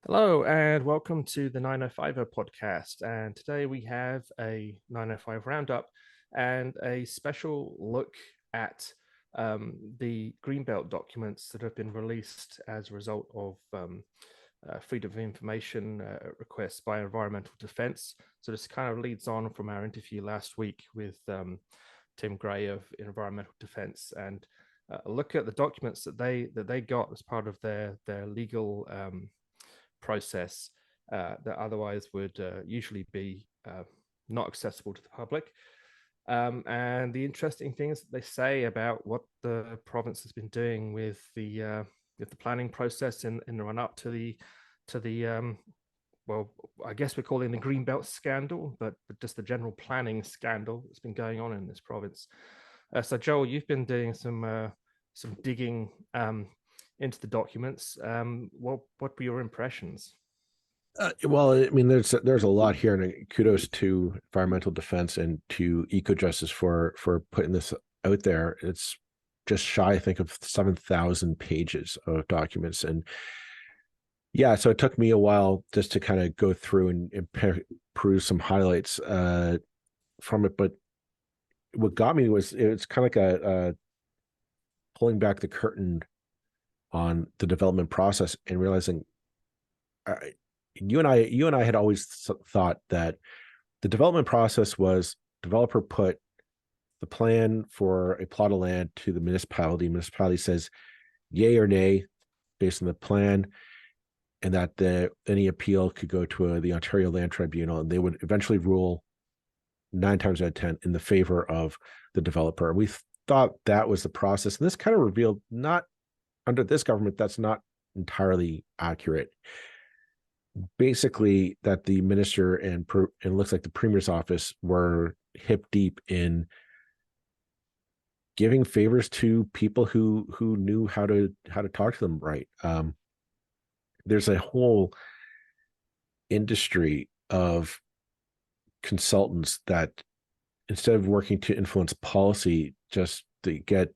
Hello and welcome to the 905 podcast. And today we have a 905 roundup and a special look at the Greenbelt documents that have been released as a result of freedom of information requests by Environmental Defense. So this kind of leads on from our interview last week with Tim Gray of Environmental Defense and a look at the documents that they got as part of their legal process that otherwise would usually be not accessible to the public. And the interesting things that they say about what the province has been doing with the planning process in the run up to the well, I guess we're calling the Greenbelt Scandal, but just the general planning scandal that's been going on in this province. So, Joel, you've been doing some digging into the documents. What were your impressions? Well, I mean, there's a lot here, and kudos to environmental defense and to eco justice for putting this out there. It's just shy, I think, of 7,000 pages of documents, and yeah, so it took me a while just to kind of go through and peruse some highlights from it. But what got me was it's kind of like a pulling back the curtain on the development process and realizing. You and I had always thought that the development process was developer put the plan for a plot of land to the municipality. Municipality says yay or nay based on the plan, and that any appeal could go to the Ontario Land Tribunal, and they would eventually rule 9 times out of 10 in the favor of the developer. And we thought that was the process, and this kind of revealed not under this government that's not entirely accurate. Basically, that the minister and it looks like the premier's office were hip deep in giving favors to people who knew how to talk to them right. There's a whole industry of consultants that instead of working to influence policy, just to get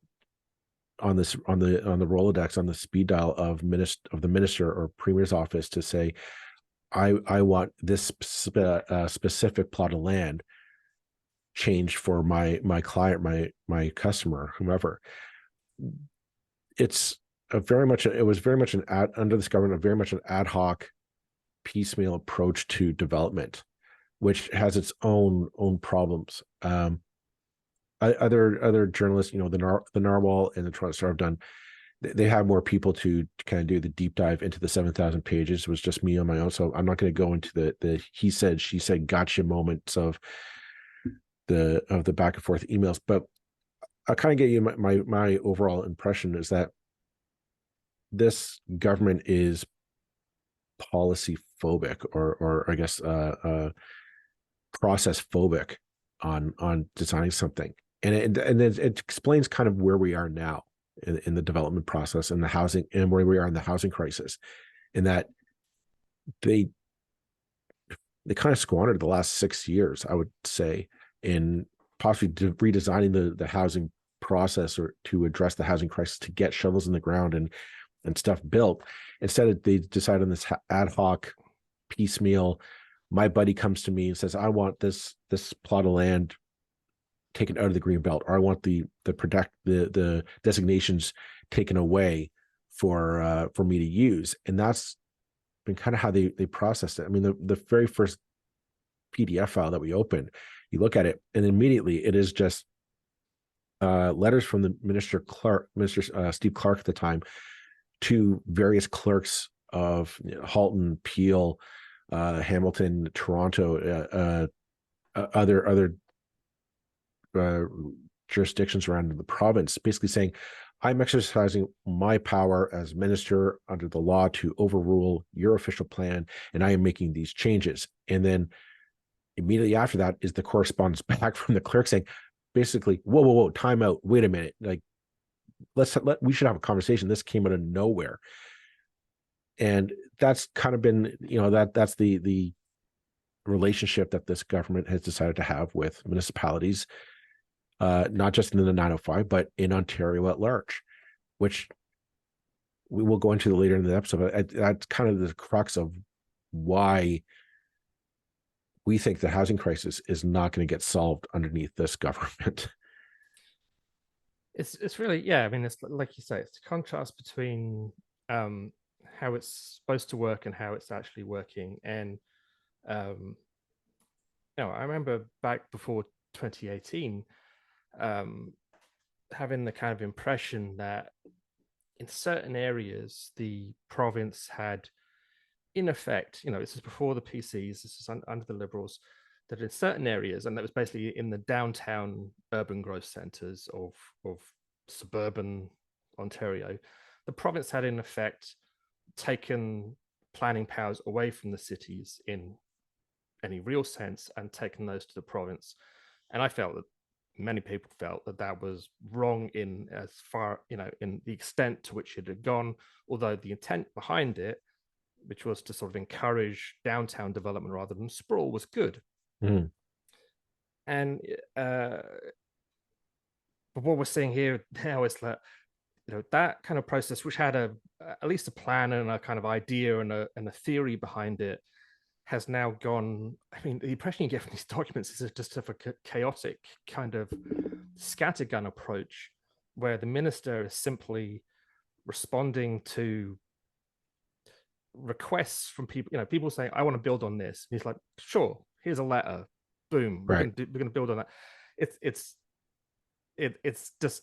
on the Rolodex, on the speed dial of the minister or premier's office to say, I want this specific plot of land changed for my client, my customer, whomever. It was very much under this government, very much an ad hoc, piecemeal approach to development, which has its own problems. Other journalists, the Narwhal and the Toronto Star have done. They have more people to kind of do the deep dive into the 7,000 pages. It was just me on my own, so I'm not going to go into the he said, she said, gotcha moments of the back and forth emails. But I'll kind of get you my overall impression is that this government is policy phobic, or I guess process phobic on designing something, and it explains kind of where we are now in the development process and the housing, and where we are in the housing crisis, in that they kind of squandered the last 6 years, I would say, in possibly redesigning the housing process, or to address the housing crisis, to get shovels in the ground and stuff built. Instead, they decided on this ad hoc, piecemeal. My buddy comes to me and says, I want this plot of land taken out of the green belt, or I want the designations taken away for me to use. And that's been kind of how they processed it. I mean, the very first PDF file that we opened, you look at it, and immediately it is just letters from the Minister Steve Clark at the time, to various clerks of Halton, Peel, Hamilton, Toronto, other jurisdictions around the province, basically saying, I'm exercising my power as minister under the law to overrule your official plan, and I am making these changes. And then immediately after that is the correspondence back from the clerk saying, basically, whoa, time out, wait a minute, like, we should have a conversation. This came out of nowhere. And that's kind of been, that's the relationship that this government has decided to have with municipalities, not just in the 905, but in Ontario at large, which we will go into later in the episode. That's kind of the crux of why we think the housing crisis is not going to get solved underneath this government. It's really, yeah. I mean, it's like you say, it's the contrast between how it's supposed to work and how it's actually working. And I remember back before 2018, having the kind of impression that in certain areas the province had, in effect, this is before the PCs, this is under the Liberals, that in certain areas, and that was basically in the downtown urban growth centres of suburban Ontario, the province had in effect taken planning powers away from the cities in any real sense and taken those to the province. And I felt that many people felt that that was wrong in as far, in the extent to which it had gone, although the intent behind it, which was to sort of encourage downtown development rather than sprawl, was good. Mm. And but what we're seeing here now is that that kind of process, which had at least a plan and a kind of idea and a theory behind it, has now gone. I mean, the impression you get from these documents is just of a chaotic kind of scattergun approach, where the minister is simply responding to requests from people. People saying, "I want to build on this." And he's like, "Sure, here's a letter. Boom, we're Right. gonna build on that." It's just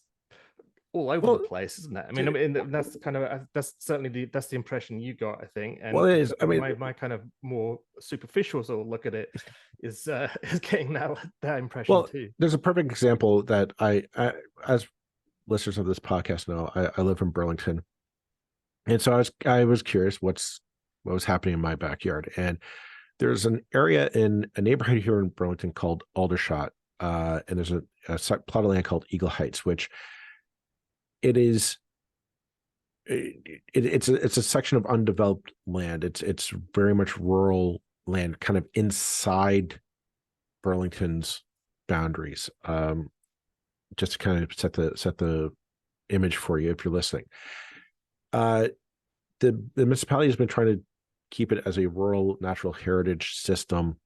all over Well, the place, isn't it? I mean, that's kind of that's certainly that's the impression you got, I think. And well, it is. I mean, my kind of more superficial sort of look at it is is getting that impression well, too. there's a perfect example that I as listeners of this podcast know, I live in Burlington, and so I was curious what was happening in my backyard. And there's an area in a neighborhood here in Burlington called Aldershot, and there's a plot of land called Eagle Heights, which it is. It's a section of undeveloped land. It's very much rural land, kind of inside Burlington's boundaries. Just to kind of set the image for you if you're listening. The municipality has been trying to keep it as a rural natural heritage system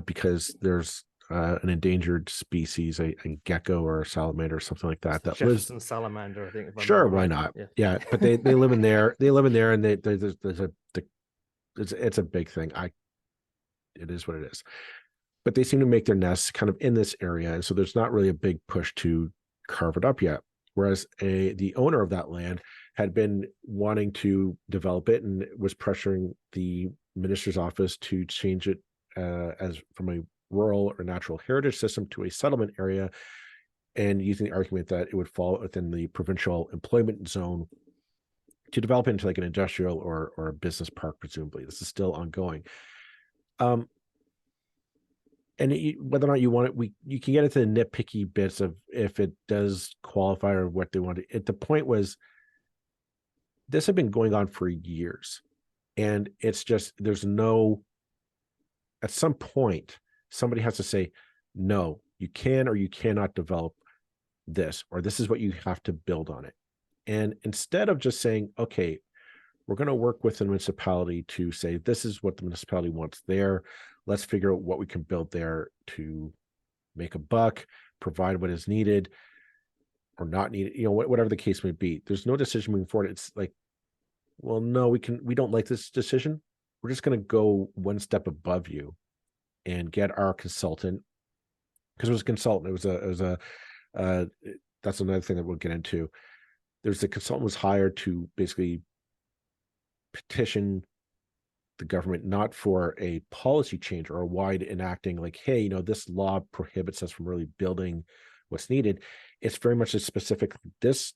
because there's an endangered species, a gecko or a salamander or something like that. That Jefferson lives. salamander, I think. If I Sure, remember why right. not? Yeah, but they live in there. They live in there, and it's a big thing. It is what it is. But they seem to make their nests kind of in this area, and so there's not really a big push to carve it up yet. Whereas the owner of that land had been wanting to develop it and was pressuring the minister's office to change it as from a rural or natural heritage system to a settlement area, and using the argument that it would fall within the provincial employment zone to develop into like an industrial or a business park. Presumably, this is still ongoing. And whether or not you want it, you can get into the nitpicky bits of if it does qualify or what they want to. The point was, this had been going on for years, and it's just there's no. At some point, somebody has to say, no, you can or you cannot develop this, or this is what you have to build on it. And instead of just saying, okay, we're going to work with the municipality to say, this is what the municipality wants there. Let's figure out what we can build there to make a buck, provide what is needed or not needed, whatever the case may be. There's no decision moving forward. It's like, well, no, we don't like this decision. We're just going to go one step above you and get our consultant, because it was a consultant. It was a that's another thing that we'll get into. There's the consultant was hired to basically petition the government not for a policy change or a wide enacting, like, hey, this law prohibits us from really building what's needed. It's very much a specific, this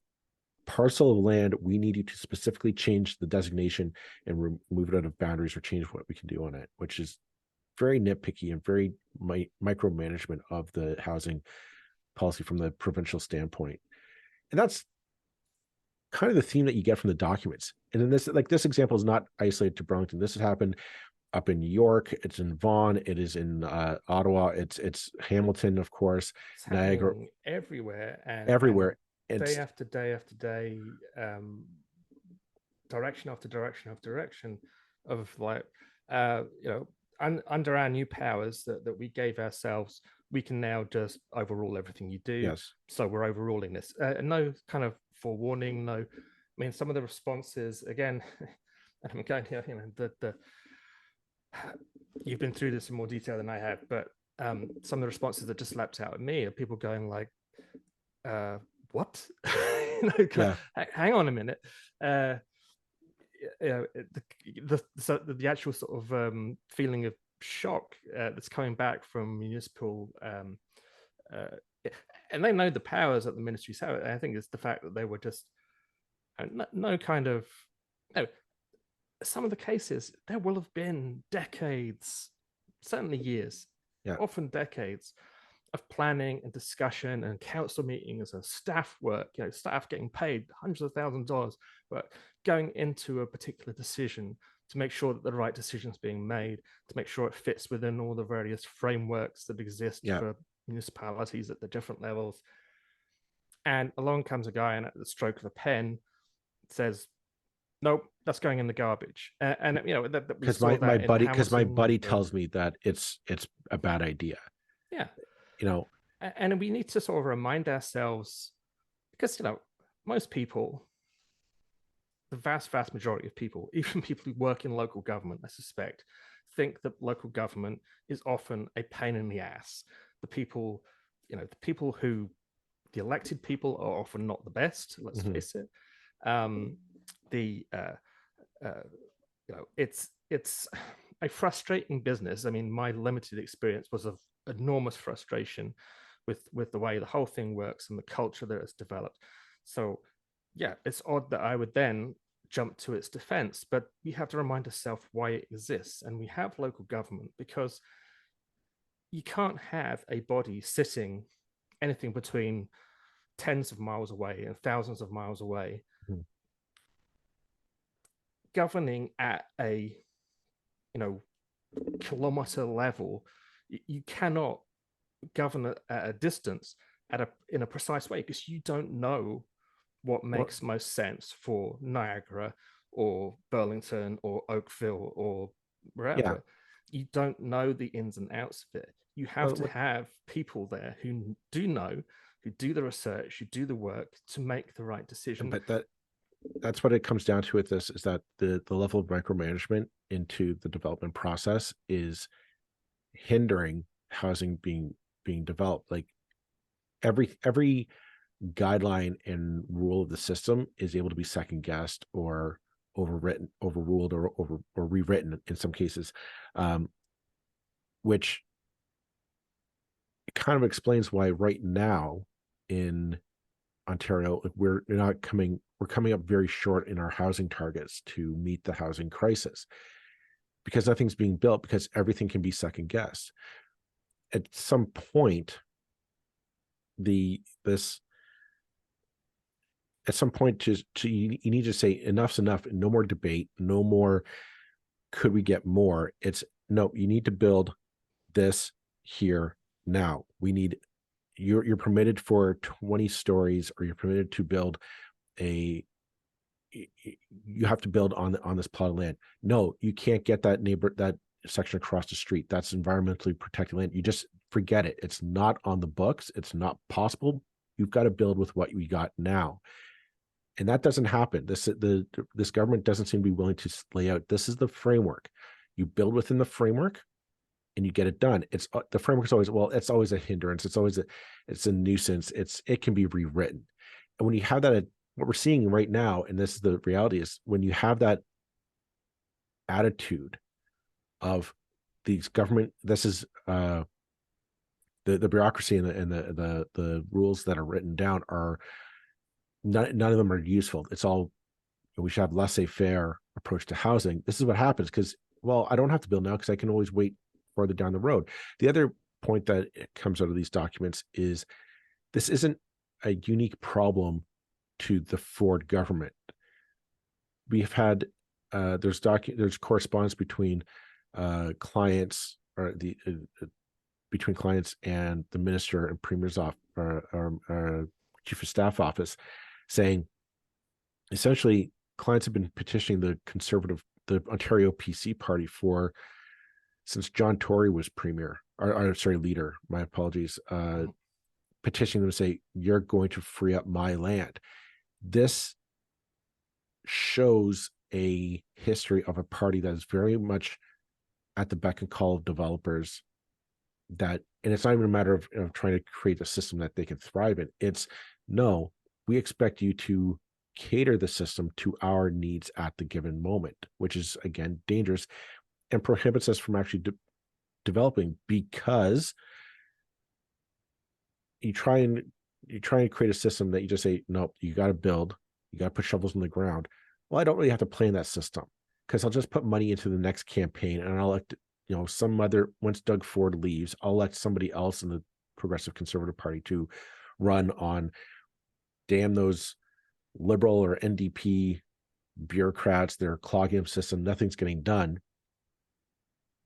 parcel of land, we need you to specifically change the designation and remove it out of boundaries or change what we can do on it, which is very nitpicky and very micromanagement of the housing policy from the provincial standpoint. And that's kind of the theme that you get from the documents. And then this example is not isolated to Burlington. This has happened up in New York. It's in Vaughan. It is in Ottawa. It's Hamilton, of course, It's Niagara, everywhere, and everywhere. day after day after day, direction after direction after direction of like, under our new powers that we gave ourselves, we can now just overrule everything you do. Yes. So we're overruling this. No kind of forewarning. No, I mean, some of the responses again, and I'm going here, the you've been through this in more detail than I have, but some of the responses that just leapt out at me are people going like, what? Yeah. Hang on a minute. The actual sort of feeling of shock that's coming back from municipal, and they know the powers that the ministries have. I think it's the fact that they were just no kind of no. Some of the cases there will have been decades, certainly years, often decades of planning and discussion and council meetings and staff work, staff getting paid hundreds of thousands of dollars, but going into a particular decision to make sure that the right decision is being made, to make sure it fits within all the various frameworks that exist for municipalities at the different levels. And along comes a guy and at the stroke of a pen says, nope, that's going in the garbage. And because my buddy tells me that it's a bad idea. Yeah. And we need to sort of remind ourselves, because most people, the vast majority of people, even people who work in local government, I suspect, think that local government is often a pain in the ass. The people who, the elected people, are often not the best. Let's face it. It's a frustrating business. I mean, my limited experience was of enormous frustration with the way the whole thing works and the culture that it's developed. So yeah, it's odd that I would then jump to its defense, but we have to remind ourselves why it exists. And we have local government because you can't have a body sitting anything between tens of miles away and thousands of miles away governing at a kilometer level. You cannot govern at a distance in a precise way because you don't know what makes most sense for Niagara or Burlington or Oakville or wherever. You don't know the ins and outs of it. You have to have people there who do know, who do the research, who do the work to make the right decision. But that's what it comes down to with this, is that the level of micromanagement into the development process is hindering housing being developed. Like every guideline and rule of the system is able to be second guessed or overruled or rewritten in some cases, which kind of explains why right now in Ontario, we're coming up very short in our housing targets to meet the housing crisis, because nothing's being built, because everything can be second guessed. At some point, you need to say enough's enough, no more debate, no more could we get more. It's no, you need to build this here now. We need, you're permitted for 20 stories, or you're permitted to build you have to build on this plot of land. No, you can't get that section across the street. That's environmentally protected land. You just forget it. It's not on the books. It's not possible. You've got to build with what we got now. And that doesn't happen. This government doesn't seem to be willing to lay out, this is the framework. You build within the framework and you get it done. It's the framework is always, well, it's always a hindrance. It's always it's a nuisance. It can be rewritten. And when you have that, what we're seeing right now, and this is the reality, is when you have that attitude of these government, this is the bureaucracy and the rules that are written down are none of them are useful. It's all, we should have laissez-faire approach to housing. This is what happens because, well, I don't have to build now because I can always wait further down the road. The other point that comes out of these documents is this isn't a unique problem to the Ford government. We've had there's correspondence between clients, or between clients and the minister and premier's chief of staff office, saying essentially clients have been petitioning the Ontario PC Party since John Tory was premier, or sorry, leader. My apologies. Petitioning them to say, you're going to free up my land. This shows a history of a party that is very much at the beck and call of developers, and it's not even a matter of trying to create a system that they can thrive in. It's, no, we expect you to cater the system to our needs at the given moment, which is, again, dangerous and prohibits us from actually developing, because you try and create a system that you just say, nope, you got to build, you got to put shovels in the ground. Well, I don't really have to plan that system, because I'll just put money into the next campaign, and I'll elect, once Doug Ford leaves, I'll elect somebody else in the Progressive Conservative Party to run on, damn those Liberal or NDP bureaucrats, they're clogging the system, nothing's getting done.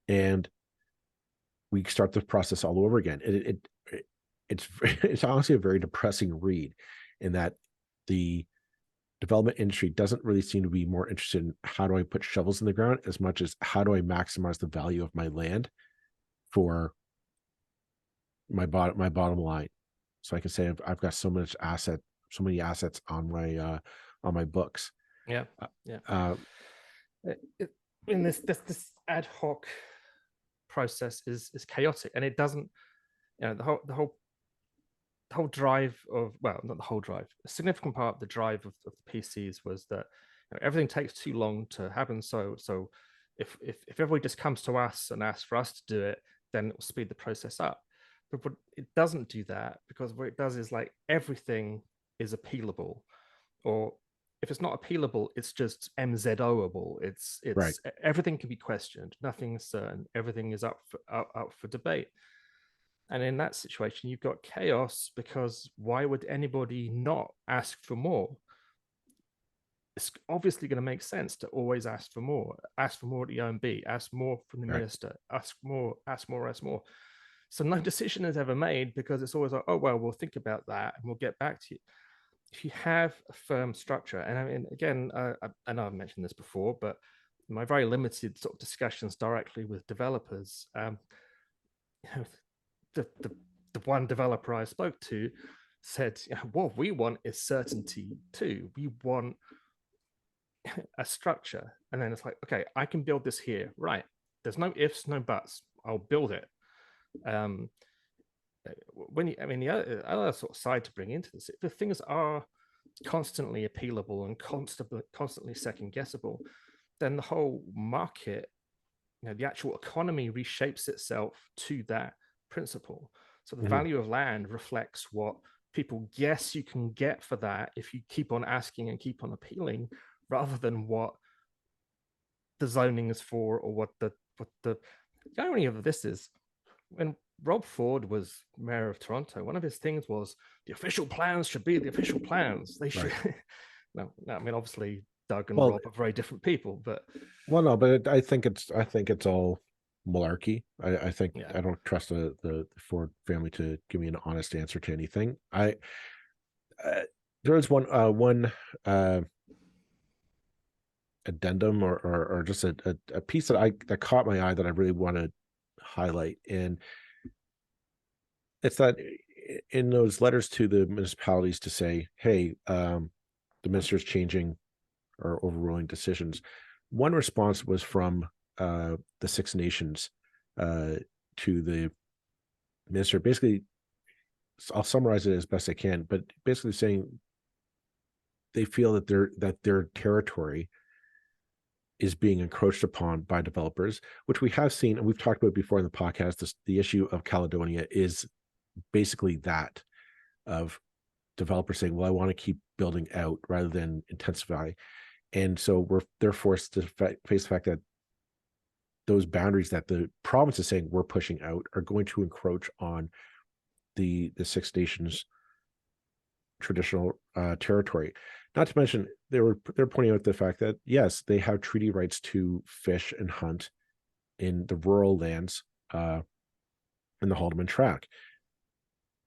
And we start the process all over again. It's honestly a very depressing read, in that the development industry doesn't really seem to be more interested in how do I put shovels in the ground as much as how do I maximize the value of my land for my bottom line. So I can say I've got so many assets on my books. Yeah. This ad hoc process is chaotic, and it doesn't, the whole drive of, well, not the whole drive, a significant part of the drive of the PCs was that everything takes too long to happen. So if everybody just comes to us and asks for us to do it, then it will speed the process up. But it doesn't do that, because what it does is, like, everything is appealable, or if it's not appealable, it's just MZOable. It's Right. Everything can be questioned. Nothing is certain. Everything is up for debate. And in that situation, you've got chaos, because why would anybody not ask for more? It's obviously going to make sense to always ask for more at the OMB, ask more from the minister, ask more. So no decision is ever made, because it's always like, oh, well, we'll think about that and we'll get back to you. If you have a firm structure, and I mean, again, I know I've mentioned this before, but my very limited sort of discussions directly with developers, the one developer I spoke to said, what we want is certainty too. We want a structure. And then it's like, okay, I can build this here. Right. There's no ifs, no buts. I'll build it. The other sort of side to bring into this, if the things are constantly appealable and constantly second guessable, then the whole market, the actual economy reshapes itself to that principle. So the value of land reflects what people guess you can get for that if you keep on asking and keep on appealing, rather than what the zoning is for, or what the irony of this is. When Rob Ford was mayor of Toronto, one of his things was the official plans should be the official plans. They should. Right. No, I mean, obviously Doug and Rob are very different people, but I think it's all malarkey. I think I don't trust the Ford family to give me an honest answer to anything. There was one addendum or just a piece that caught my eye that I really want to highlight, and it's that in those letters to the municipalities to say, hey, the minister's changing or overruling decisions. One response was from the Six Nations to the minister. Basically, I'll summarize it as best I can, but basically saying they feel that their territory is being encroached upon by developers, which we have seen, and we've talked about before in the podcast. The issue of Caledonia is basically that, of developers saying, well, I want to keep building out rather than intensify. And so they're forced to face the fact that those boundaries that the province is saying we're pushing out are going to encroach on the Six Nations traditional territory. Not to mention, they're pointing out the fact that, yes, they have treaty rights to fish and hunt in the rural lands in the Haldeman Tract.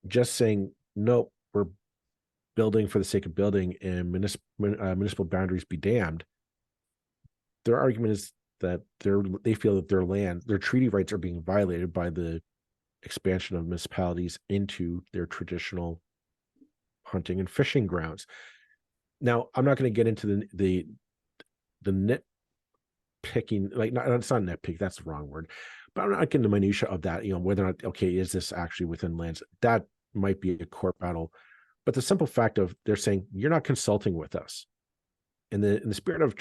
Just saying, no, we're building for the sake of building and municipal boundaries be damned, their argument is that they feel that their treaty rights are being violated by the expansion of municipalities into their traditional hunting and fishing grounds. Now, I'm not going to get into the nitpicking, like, it's not nitpick, that's the wrong word, but I'm not getting the minutia of that, whether or not, okay, is this actually within lands? That might be a court battle. But the simple fact of they're saying, you're not consulting with us. In the spirit of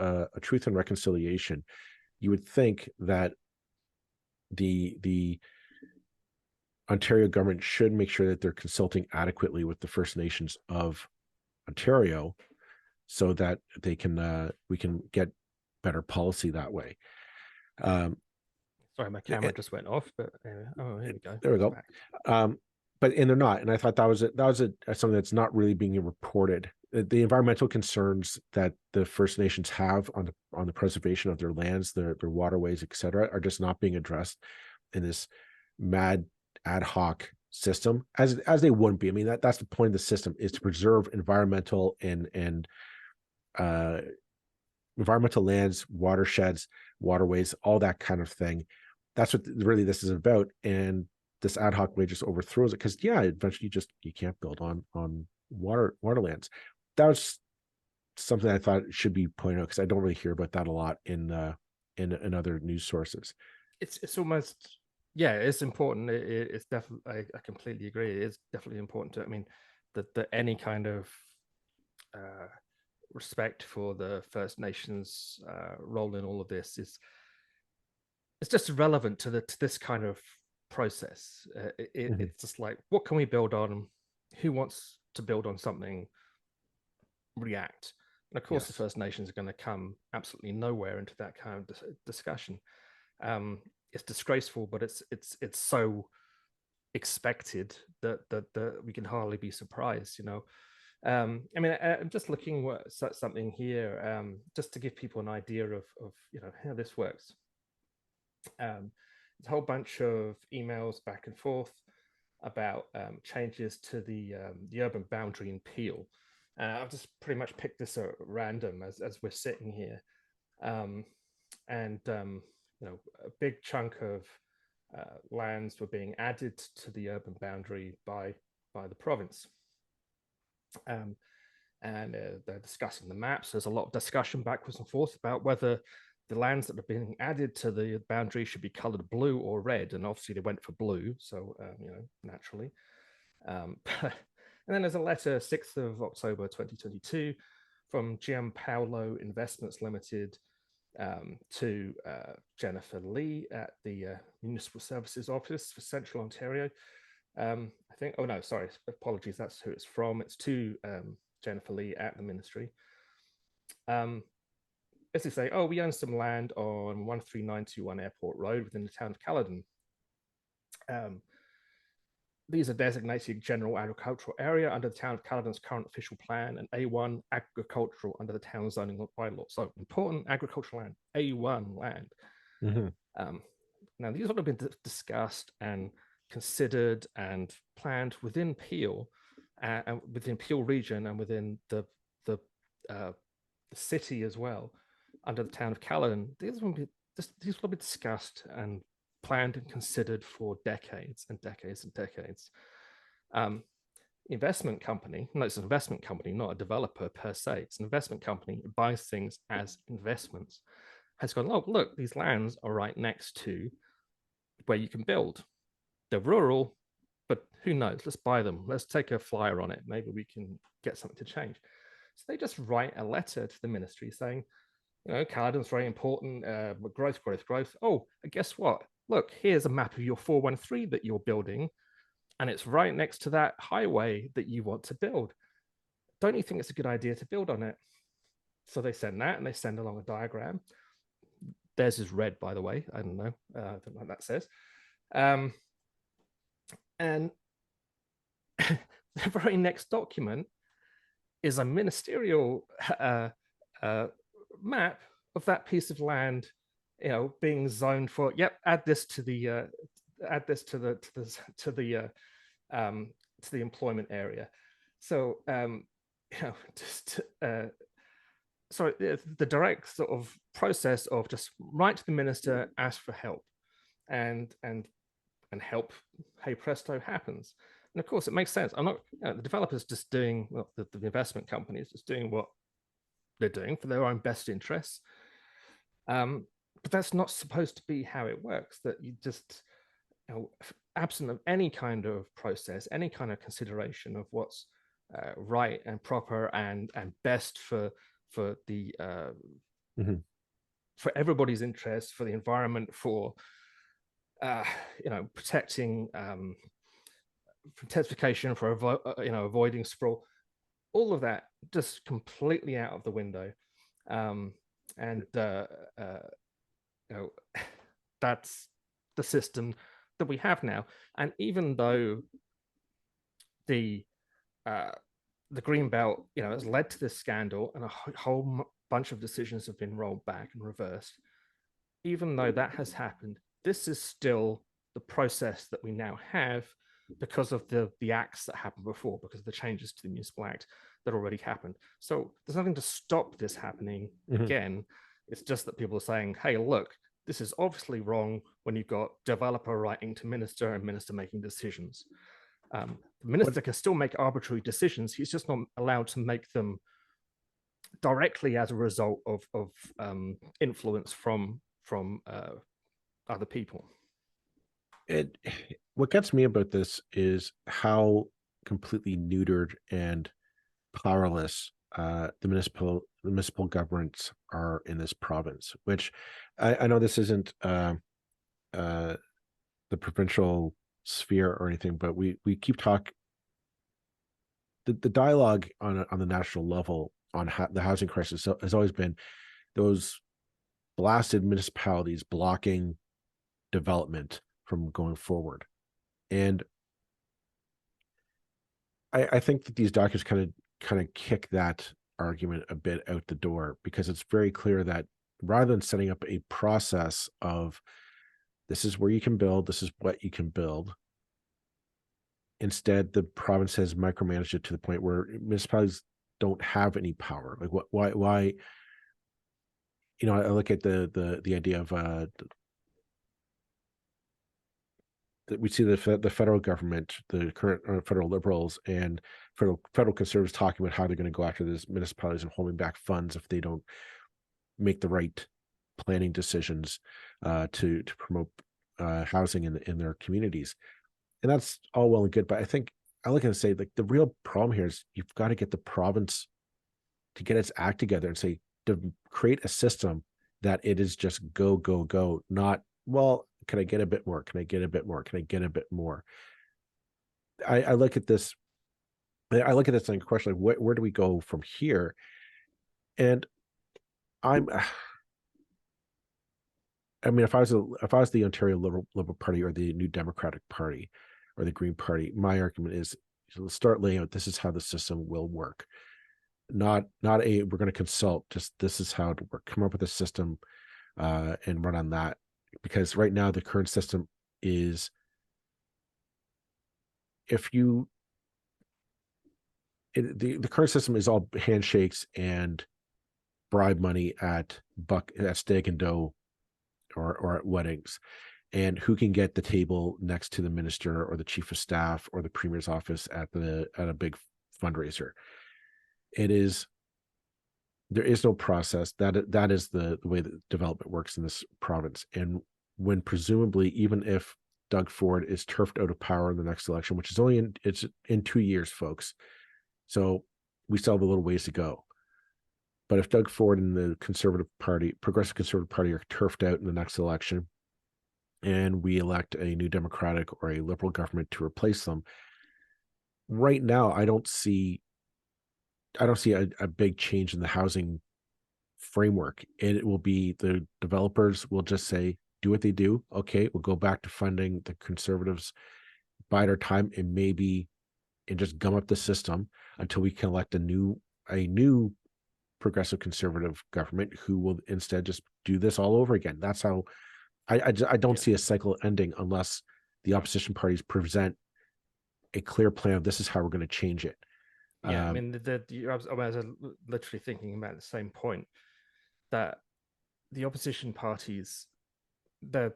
a truth and reconciliation, you would think that the Ontario government should make sure that they're consulting adequately with the First Nations of Ontario, so that we can get better policy that way. Sorry, my camera just went off, but anyway. Oh, here we go. There we go. But they're not, and I thought that was something that's not really being reported. The environmental concerns that the First Nations have on the preservation of their lands, their waterways, etc., are just not being addressed in this mad ad hoc system, as they wouldn't be. I mean, that's the point of the system, is to preserve environmental and environmental lands, watersheds, waterways, all that kind of thing. That's what really this is about. And this ad hoc way just overthrows it, because eventually you can't build on waterlands. That was something I thought should be pointed out, because I don't really hear about that a lot in other news sources. It's almost, it's important. It's definitely, I completely agree. It is definitely important I mean, that any kind of respect for the First Nations role in all of this it's just irrelevant to this kind of process. It's just like, what can we build on? Who wants to build on something? React. And of course, the First Nations are going to come absolutely nowhere into that kind of discussion. It's disgraceful, but it's so expected that we can hardly be surprised. I mean, I'm just looking at something here, just to give people an idea of how this works. There's a whole bunch of emails back and forth about changes to the urban boundary in Peel. I've just pretty much picked this at random as we're sitting here, and a big chunk of lands were being added to the urban boundary by the province. And they're discussing the maps. There's a lot of discussion backwards and forth about whether the lands that are being added to the boundary should be colored blue or red. And obviously they went for blue, so naturally. And then there's a letter, 6th of October 2022, from GM Paolo Investments Limited to Jennifer Lee at the Municipal Services Office for Central Ontario. I think, oh no, sorry, apologies, that's who it's from. It's to Jennifer Lee at the ministry. As they say, we own some land on 13921 Airport Road within the town of Caledon. These are designated general agricultural area under the town of Caledon's current official plan, and A1 agricultural under the town zoning bylaw. So important agricultural land, A1 land. Now, these would have been discussed and considered and planned within Peel, and within Peel region, and within the city as well, under the town of Caledon. These will be discussed and planned and considered for decades and decades and decades. Investment company, no, it's an investment company, not a developer per se. It's an investment company that buys things as investments. Has gone, look, these lands are right next to where you can build. They're rural, but who knows? Let's buy them. Let's take a flyer on it. Maybe we can get something to change. So they just write a letter to the ministry saying, Caledon's very important, growth. Oh, and guess what? Look, here's a map of your 413 that you're building, and it's right next to that highway that you want to build. Don't you think it's a good idea to build on it? So they send that, and they send along a diagram. Theirs is red, by the way. I don't know. I don't know what that says. And the very next document is a ministerial map of that piece of land, being zoned for. Add this to the employment area. So just sorry, the direct sort of process of just write to the minister, ask for help, and help, hey presto, happens. And of course, it makes sense. I'm not the developers just doing, well, the investment companies just doing what they're doing for their own best interests. But that's not supposed to be how it works. That you just, absent of any kind of process, any kind of consideration of what's right and proper and best for the Mm-hmm. for everybody's interest, for the environment, for protecting from intensification, for avoiding sprawl, all of that just completely out of the window. And you know that's the system that we have now. And even though the uh, the Greenbelt, has led to this scandal, and a whole bunch of decisions have been rolled back and reversed, even though that has happened, this is still the process that we now have because of the acts that happened before, because of the changes to the Municipal Act that already happened. So there's nothing to stop this happening again. It's just that people are saying, hey, look, this is obviously wrong when you've got developer writing to minister and minister making decisions. The minister can still make arbitrary decisions. He's just not allowed to make them directly as a result of influence from other people. What gets me about this is how completely neutered and powerless the municipal governments are in this province. Which I know this isn't the provincial sphere or anything, but we keep talking. The dialogue on the national level on the housing crisis has always been those blasted municipalities blocking development from going forward. And I think that these documents kind of kick that argument a bit out the door, because it's very clear that rather than setting up a process of this is where you can build, this is what you can build, instead the province has micromanaged it to the point where municipalities don't have any power. Like why I look at the idea of that we see the federal government, the current federal liberals and federal conservatives talking about how they're going to go after these municipalities and holding back funds if they don't make the right planning decisions to promote housing in their communities. And that's all well and good, but I think I look at it and say, like, the real problem here is you've got to get the province to get its act together and say, to create a system that it is just go, go, go, not, well, can I get a bit more? Can I get a bit more? Can I get a bit more? I look at this, I look at this and question, like, where do we go from here? And I mean, if I was the Ontario Liberal Party or the New Democratic Party or the Green Party, my argument is, let's start laying out this is how the system will work. Not we're going to consult, just this is how it will work. Come up with a system and run on that. Because right now the current system is, the current system is all handshakes and bribe money at steak and dough or at weddings, and who can get the table next to the minister or the chief of staff or the premier's office at a big fundraiser. There is no process. That is the way that development works in this province. And when presumably, even if Doug Ford is turfed out of power in the next election, which is it's in 2 years, folks, so we still have a little ways to go. But if Doug Ford and the Progressive Conservative Party, are turfed out in the next election, and we elect a new Democratic or a Liberal government to replace them, right now I don't see a big change in the housing framework. It will be the developers will just say, do what they do. Okay, we'll go back to funding. The Conservatives bide our time and just gum up the system until we can elect a new Progressive Conservative government who will instead just do this all over again. That's how I don't see a cycle ending unless the opposition parties present a clear plan of this is how we're going to change it. Yeah, I mean, I was literally thinking about the same point, that the opposition parties, they're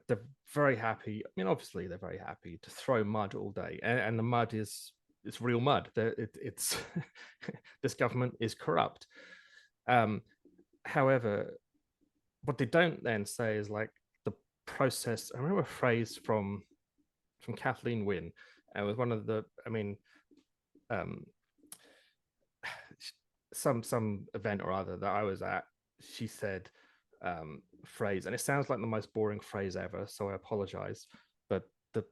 very happy. I mean, obviously they're very happy to throw mud all day, and the mud is it's real mud. It's this government is corrupt. Um, However, what they don't then say is like the process. I remember a phrase from Kathleen Wynne. It was one of the. I mean, um, some event or other that I was at. She said phrase, and it sounds like the most boring phrase ever. So I apologize, but the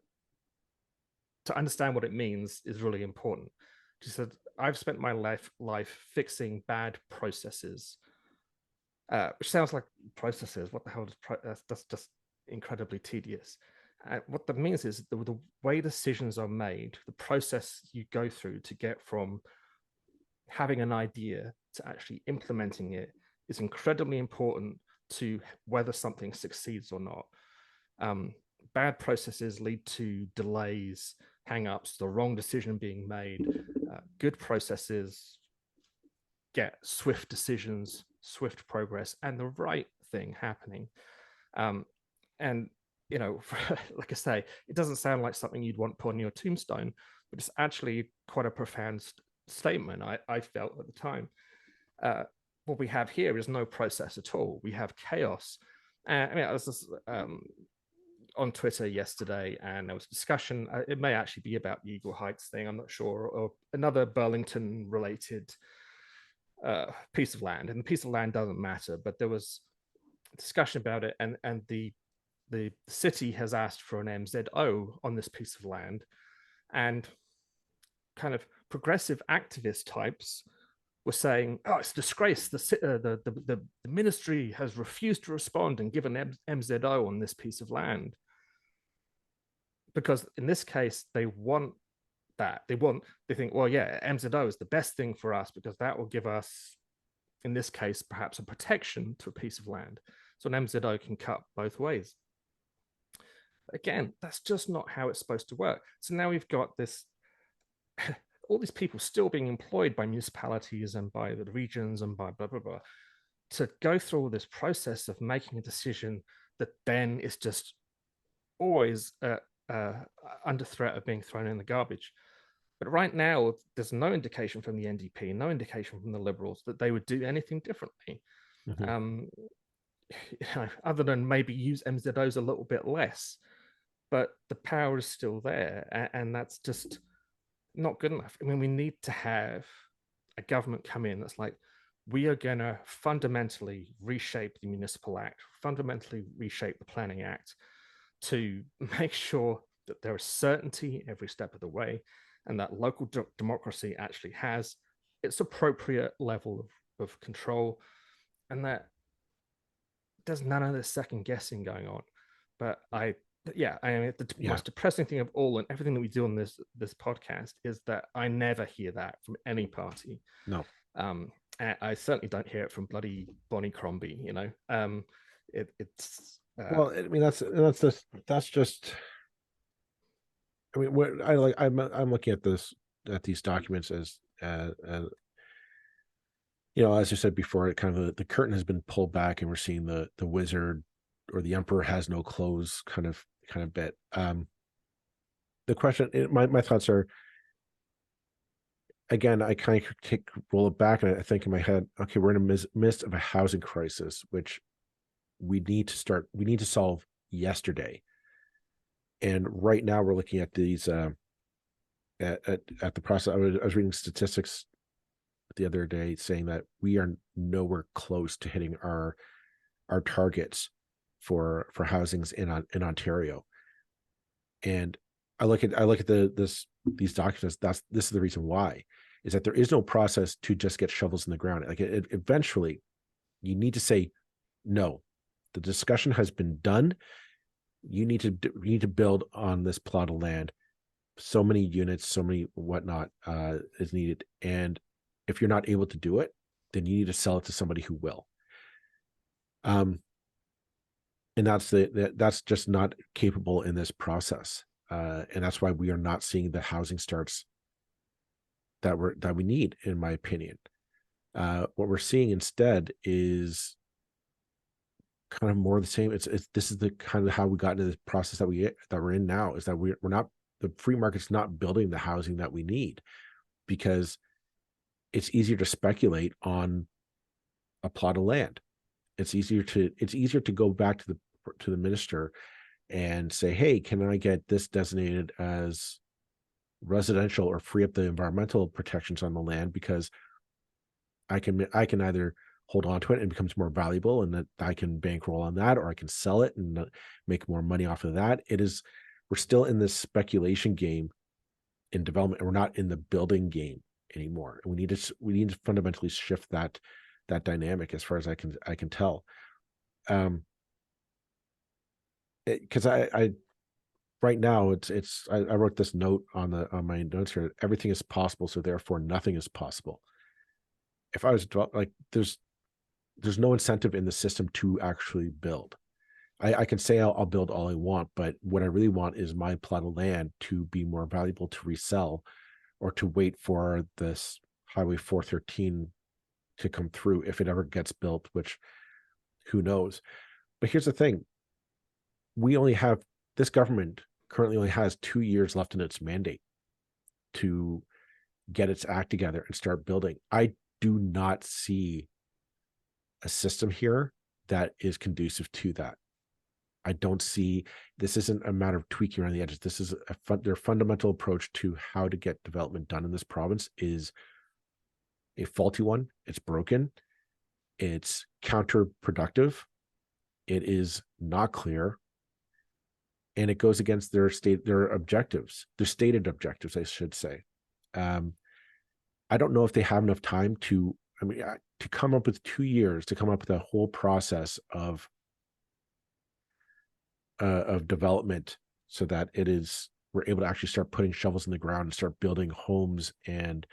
to understand what it means is really important. She said, "I've spent my life fixing bad processes," which sounds like processes. What the hell does that's just incredibly tedious. What that means is the way decisions are made, the process you go through to get from having an idea to actually implementing it is incredibly important to whether something succeeds or not. Bad processes lead to delays, hang-ups, the wrong decision being made. Good processes get swift decisions, swift progress, and the right thing happening. And you know, like I say, it doesn't sound like something you'd want put on your tombstone, but it's actually quite a profound statement. I felt at the time. What we have here is no process at all. We have chaos. I mean, I was just on Twitter yesterday, and there was discussion. It may actually be about the Eagle Heights thing. I'm not sure, or another Burlington-related piece of land. And the piece of land doesn't matter, but there was discussion about it, and the city has asked for an MZO on this piece of land, and kind of progressive activist types were saying, "Oh, it's a disgrace. The ministry has refused to respond and given MZO on this piece of land," because in this case they want that. They think, well, yeah, MZO is the best thing for us because that will give us, in this case, perhaps a protection to a piece of land. So an MZO can cut both ways. Again, that's just not how it's supposed to work. So now we've got this all these people still being employed by municipalities and by the regions and by blah blah blah to go through all this process of making a decision that then is just always under threat of being thrown in the garbage. But right now, there's no indication from the NDP, no indication from the Liberals that they would do anything differently. Mm-hmm. Other than maybe use MZOs a little bit less, but the power is still there, and that's just not good enough. I mean, we need to have a government come in that's like, we are going to fundamentally reshape the Municipal Act, fundamentally reshape the Planning Act to make sure that there is certainty every step of the way, and that local democracy actually has its appropriate level of control, and that there's none of this second guessing going on. But I mean, the most depressing thing of all, and everything that we do on this podcast, is that I never hear that from any party. No. I certainly don't hear it from bloody Bonnie Crombie. You know, it's well, I mean, that's just. I mean, what I'm looking at these documents as you know, as I said before, it kind of the curtain has been pulled back, and we're seeing the wizard or the emperor has no clothes kind of bit. The question, my thoughts are, again, I kind of roll it back, and I think in my head, okay, we're in the midst of a housing crisis, which we need to solve yesterday. And right now we're looking at these at the process. I was reading statistics the other day saying that we are nowhere close to hitting our targets for housings in Ontario. And I look at these documents. This is the reason why, is that there is no process to just get shovels in the ground. Like eventually, you need to say no. The discussion has been done. You need to build on this plot of land. So many units, so many whatnot is needed. And if you're not able to do it, then you need to sell it to somebody who will. And that's just not capable in this process. And that's why we are not seeing the housing starts that we need, in my opinion. What we're seeing instead is kind of more of the same. It's this is the kind of how we got into the process that we're in now, is that we're not, the free market's not building the housing that we need, because it's easier to speculate on a plot of land. It's easier to go back to the minister and say, hey, can I get this designated as residential, or free up the environmental protections on the land, because I can either hold on to it and it becomes more valuable, and that I can bankroll on that, or I can sell it and make more money off of that. We're still in this speculation game in development, and we're not in the building game anymore. And we need to fundamentally shift that dynamic, as far as I can tell. Because I right now I wrote this note on my notes here: everything is possible, so therefore nothing is possible. If I was like, there's no incentive in the system to actually build. I can say I'll build all I want, but what I really want is my plot of land to be more valuable to resell, or to wait for this Highway 413 to come through, if it ever gets built, which who knows. But here's the thing: this government currently only has 2 years left in its mandate to get its act together and start building. I do not see a system here that is conducive to that. I don't see, this isn't a matter of tweaking around the edges. This is their fundamental approach to how to get development done in this province is a faulty one. It's broken. It's counterproductive. It is not clear. And it goes against their objectives, their stated objectives, I should say. I don't know if they have enough time to come up with 2 years to come up with a whole process of development, so that we're able to actually start putting shovels in the ground and start building homes and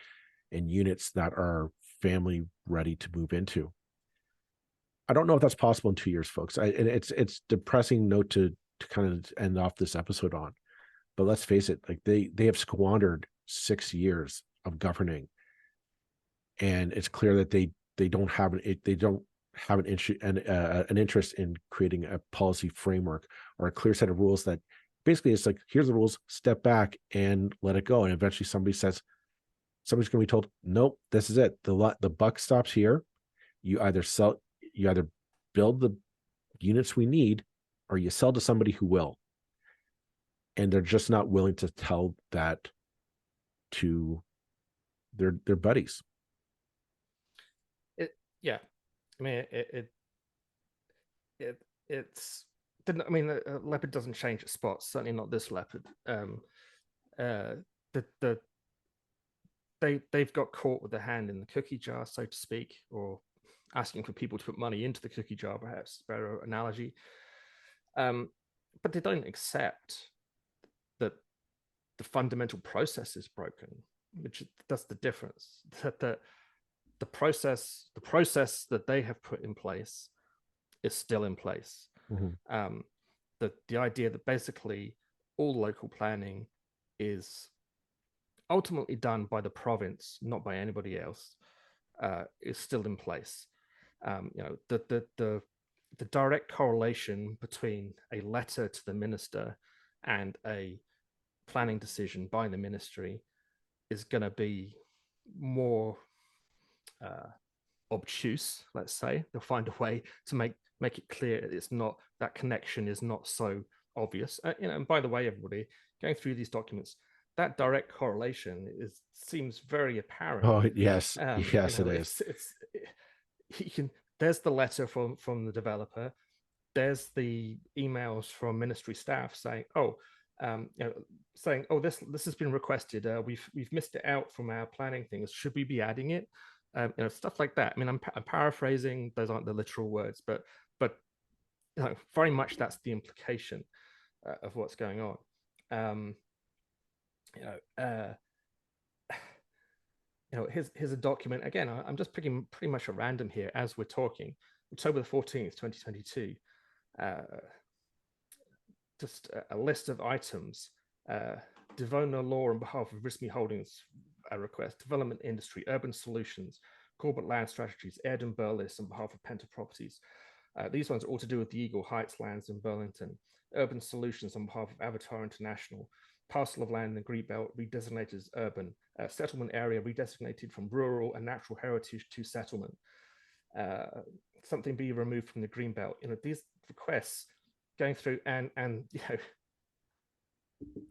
units that are family ready to move into. I don't know if that's possible in 2 years, folks. It's depressing note to kind of end off this episode on, but let's face it, like they have squandered 6 years of governing, and it's clear that they don't have an interest in creating a policy framework or a clear set of rules that basically, it's like, here's the rules, step back and let it go. And eventually somebody's going to be told, nope, this is it. The buck stops here. You either build the units we need, or you sell to somebody who will. And they're just not willing to tell that to their buddies. Yeah. I mean, it's didn't. I mean, a leopard doesn't change its spots. Certainly not this leopard. They've got caught with their hand in the cookie jar, so to speak, or asking for people to put money into the cookie jar, perhaps better analogy. But they don't accept that the fundamental process is broken, which that's the difference. That the process that they have put in place is still in place. Mm-hmm. The idea that basically all local planning is ultimately done by the province, not by anybody else, is still in place. The direct correlation between a letter to the minister and a planning decision by the ministry is going to be more obtuse, let's say. They'll find a way to make it clear it's not, that connection is not so obvious. And by the way, everybody, going through these documents, that direct correlation seems very apparent. Oh yes, yes, it is. There's the letter from the developer. There's the emails from ministry staff saying, this has been requested. We've missed it out from our planning things. Should we be adding it? Stuff like that. I mean, I'm paraphrasing. Those aren't the literal words, but very much that's the implication of what's going on. Here's a document. Again, I'm just picking pretty much at random here as we're talking. October the 14th, 2022. Just a list of items. Devona Law on behalf of Risky Holdings requests: development industry, urban solutions, corporate land strategies, Erdem Berlis on behalf of Penta Properties. These ones are all to do with the Eagle Heights lands in Burlington. Urban solutions on behalf of Avatar International. Parcel of land in the Greenbelt redesignated as urban. Settlement area redesignated from rural and natural heritage to settlement. Something be removed from the Greenbelt. These requests going through and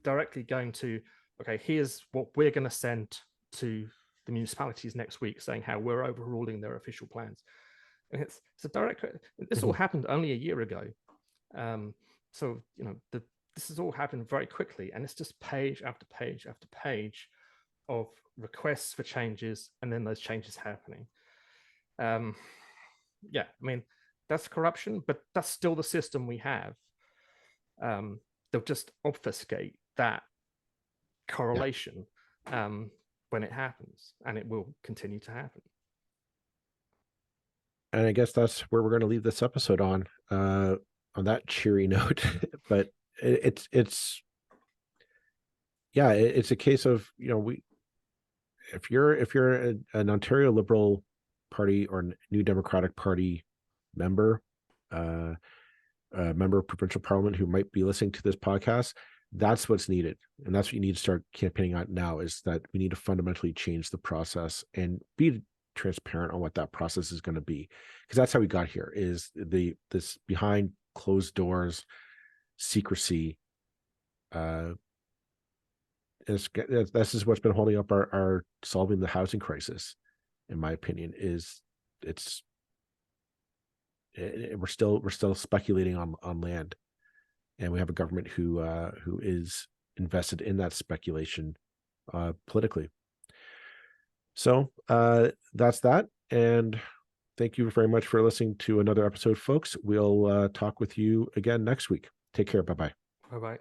directly going to, okay, here's what we're going to send to the municipalities next week, saying how we're overruling their official plans. And it's a direct. This all happened only a year ago, so this has all happened very quickly, and it's just page after page after page of requests for changes, and then those changes happening. Yeah, I mean, that's corruption, but that's still the system we have. They'll just obfuscate that correlation when it happens, and it will continue to happen. And I guess that's where we're going to leave this episode on that cheery note. But it's a case of, if you're an Ontario Liberal Party or New Democratic Party member, member of provincial parliament who might be listening to this podcast, that's what's needed. And that's what you need to start campaigning on now, is that we need to fundamentally change the process and be transparent on what that process is going to be, because that's how we got here, is this behind closed doors secrecy. This is what's been holding up our solving the housing crisis, in my opinion. We're still speculating on land, and we have a government who is invested in that speculation politically. So that's that. And thank you very much for listening to another episode, folks. We'll talk with you again next week. Take care. Bye-bye. Bye-bye.